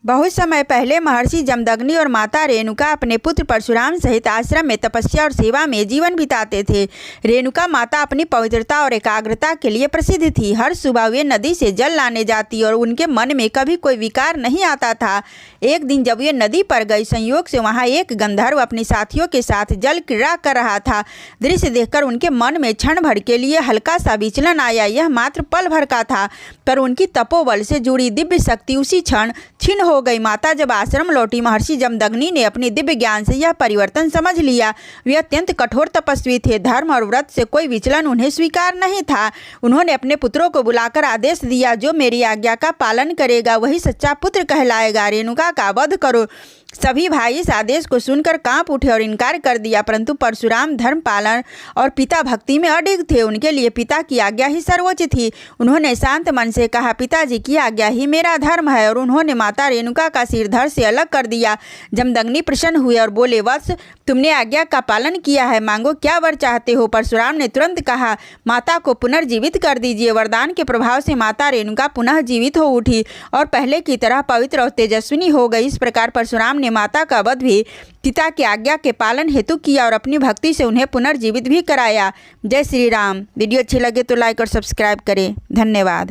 बहुत समय पहले महर्षि जमदग्नि और माता रेणुका अपने पुत्र परशुराम सहित आश्रम में तपस्या और सेवा में जीवन बिताते थे। रेणुका माता अपनी पवित्रता और एकाग्रता के लिए प्रसिद्ध थी। हर सुबह वे नदी से जल लाने जाती और उनके मन में कभी कोई विकार नहीं आता था। एक दिन जब वे नदी पर गई, संयोग से वहाँ एक गंधर्व अपने साथियों के साथ जल क्रीड़ा कर रहा था। दृश्य देखकर उनके मन में क्षण भर के लिए हल्का सा विचलन आया। यह मात्र पल भर का था, पर उनकी तपोबल से जुड़ी दिव्य शक्ति उसी क्षण छिन्न हो गई। माता जब आश्रम लौटी, महर्षि जमदग्नि ने अपने दिव्य ज्ञान से यह परिवर्तन समझ लिया। वे अत्यंत कठोर तपस्वी थे। धर्म और व्रत से कोई विचलन उन्हें स्वीकार नहीं था। उन्होंने अपने पुत्रों को बुलाकर आदेश दिया, जो मेरी आज्ञा का पालन करेगा वही सच्चा पुत्र कहलाएगा। रेणुका का वध करो। सभी भाई इस आदेश को सुनकर कांप उठे और इनकार कर दिया, परंतु परशुराम धर्म पालन और पिता भक्ति में अडिग थे। उनके लिए पिता की आज्ञा ही सर्वोच्च थी। उन्होंने शांत मन से कहा, पिताजी की आज्ञा ही मेरा धर्म है, और उन्होंने माता रेणुका का सिर धड़ से अलग कर दिया। जमदग्नि प्रसन्न हुए और बोले, वत्स, तुमने आज्ञा का पालन किया है, मांगो क्या वर चाहते हो। परशुराम ने तुरंत कहा, माता को पुनर्जीवित कर दीजिए। वरदान के प्रभाव से माता रेणुका पुनः जीवित हो उठी और पहले की तरह पवित्र और तेजस्विनी हो गई। इस प्रकार परशुराम ने माता का वध भी पिता की आज्ञा के पालन हेतु किया और अपनी भक्ति से उन्हें पुनर्जीवित भी कराया। जय श्री राम। वीडियो अच्छी लगे तो लाइक और सब्सक्राइब करें। धन्यवाद।